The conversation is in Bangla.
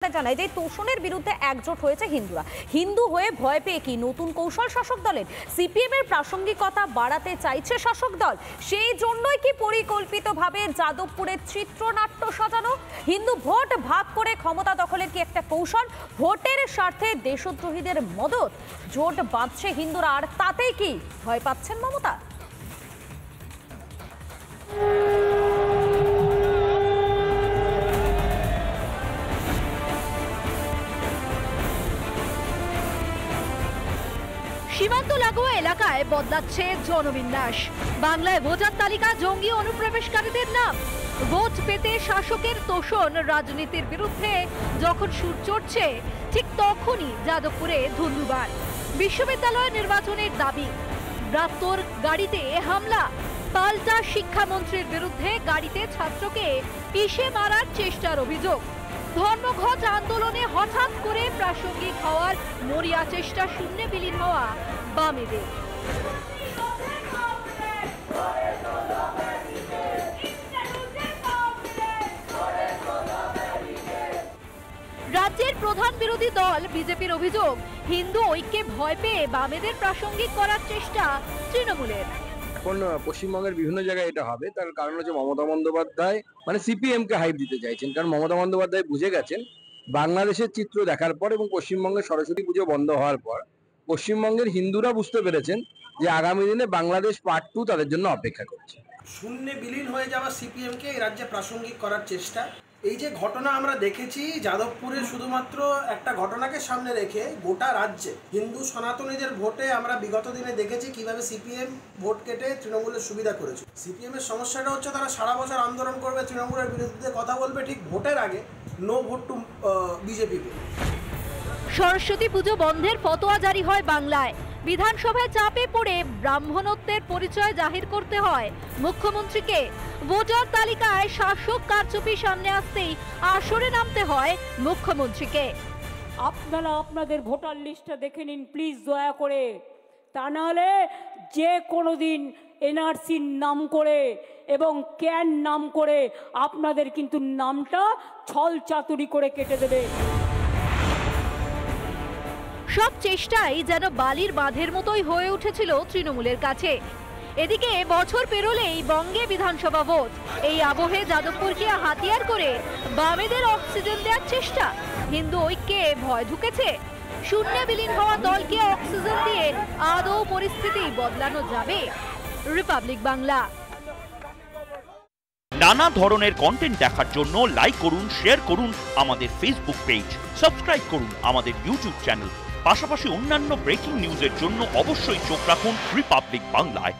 জানায় যে তোষণের বিরুদ্ধে একজোট হয়েছে হিন্দুরা। হিন্দু হয়ে ভয় পেয়ে কি নতুন কৌশল শাসক দলের? সিপিএম এর প্রাসঙ্গিকতা বাড়াতে চাইছে শাসক দল, সেই জন্যই কি পরিকল্পিতভাবে যাদবপুরের চিত্রনাট্য সাজানো? হিন্দু ভোট ভাগ করে ক্ষমতা দখলের কি একটা কৌশল? ভোটের স্বার্থে দেশদ্রোহীদের মদত? জোট বাঁধছে হিন্দুরা, আর তাতেই কি ভয় পাচ্ছেন মমতা? সীমান্ত লাগোয়া এলাকায় বদলাচ্ছে জনবিন্যাস। বাংলায় ভোটার তালিকা জঙ্গি অনুপ্রবেশকারীদের নাম। ভোট পেতে শাসকের তোষণ রাজনীতির বিরুদ্ধে যখন সুর চড়ছে, ঠিক তখনই যাদবপুরে ধুন্ধুমার। বিশ্ববিদ্যালয় নির্বাচনের দাবি, ব্রাত্যর গাড়িতে হামলা, পাল্টা শিক্ষামন্ত্রীর বিরুদ্ধে গাড়িতে ছাত্রকে পিষে মারার চেষ্টার অভিযোগ। ধর্মঘট আন্দোলনে হঠাৎ করে প্রাসঙ্গিক হওয়ার মরিয়া চেষ্টা শূন্যে বিলীন হওয়া বামেদের। রাজ্যের প্রধান বিরোধী দল বিজেপির অভিযোগ, হিন্দু ঐক্যে ভয় পেয়ে বামেদের প্রাসঙ্গিক করার চেষ্টা তৃণমূলের। এখন পশ্চিমবঙ্গের বিভিন্ন জায়গায় এটা হবে, তার কারণ হচ্ছে মমতা বন্দ্যোপাধ্যায় সিপিএম কে হাইপ দিতে চাইছেন। কারণ মমতা বন্দ্যোপাধ্যায় বুঝে গেছেন বাংলাদেশের চিত্র দেখার পর এবং পশ্চিমবঙ্গের সরস্বতী পুজো বন্ধ হওয়ার পর পশ্চিমবঙ্গের হিন্দুরা বুঝতে পেরেছেন যে আগামী দিনে বাংলাদেশ পার্ট 2 তাদের জন্য অপেক্ষা করছে। শূন্যে বিলীন হয়ে যাওয়া সিপিএম কে এই রাজ্যে প্রাসঙ্গিক করার চেষ্টা। এই যে ঘটনা আমরা দেখেছি যাদবপুরে, শুধুমাত্র একটা ঘটনাকে সামনে রেখে গোটা রাজ্যে হিন্দু সনাতনীদের ভোটে আমরা বিগত দিনে দেখেছি কিভাবে সিপিএম ভোট কেটে তৃণমূলের সুবিধা করেছে। সিপিএম এর সমস্যাটা হচ্ছে তারা সারা বছর আন্দোলন করবে, তৃণমূলের বিরুদ্ধে কথা বলবে, ঠিক ভোটের আগে no vote to BJP. Saraswati Puja বন্ধের ফতোয়া জারি হয় বাংলায়। বিধানসভায় চাপে পড়ে ব্রাহ্মণত্বের পরিচয় জাহির করতে হয় মুখ্যমন্ত্রীকে। ভোটার তালিকায় শাসক কারচুপি সামনে আসতেই আসরে নামতে হয় মুখ্যমন্ত্রীকে। আপনারা আপনাদের ভোটার লিস্টটা দেখে নিন প্লিজ, দয়া করে। তা নাহলে যে কোনো দিন এনআরসির নাম করে এবং ক্যান নাম করে আপনাদের কিন্তু নামটা ছল চাতুরি করে কেটে দেবে। সব চেষ্টাই যেন বালির বাঁধের মতোই হয়ে উঠেছিল তৃণমূলের কাছে। এদিকে বছর পেরোলেই বঙ্গে বিধানসভা ভোট। এই আবহে যাদবপুরকে হাতিয়ার করে বামেদের অক্সিজেন দেওয়ার চেষ্টা। হিন্দু ঐক্যে ভয় ঢুকেছে। শূন্যে বিলীন হওয়া দলকে অক্সিজেন দিয়ে আদৌ পরিস্থিতি বদলানো যাবে? রিপাবলিক বাংলা। নানা ধরনের কন্টেন্ট দেখার জন্য লাইক করুন, শেয়ার করুন আমাদের ফেসবুক পেজ, সাবস্ক্রাইব করুন আমাদের ইউটিউব চ্যানেল। পাশাপাশি অন্যান্য ব্রেকিং নিউজের জন্য অবশ্যই চোখ রাখুন রিপাবলিক বাংলায়।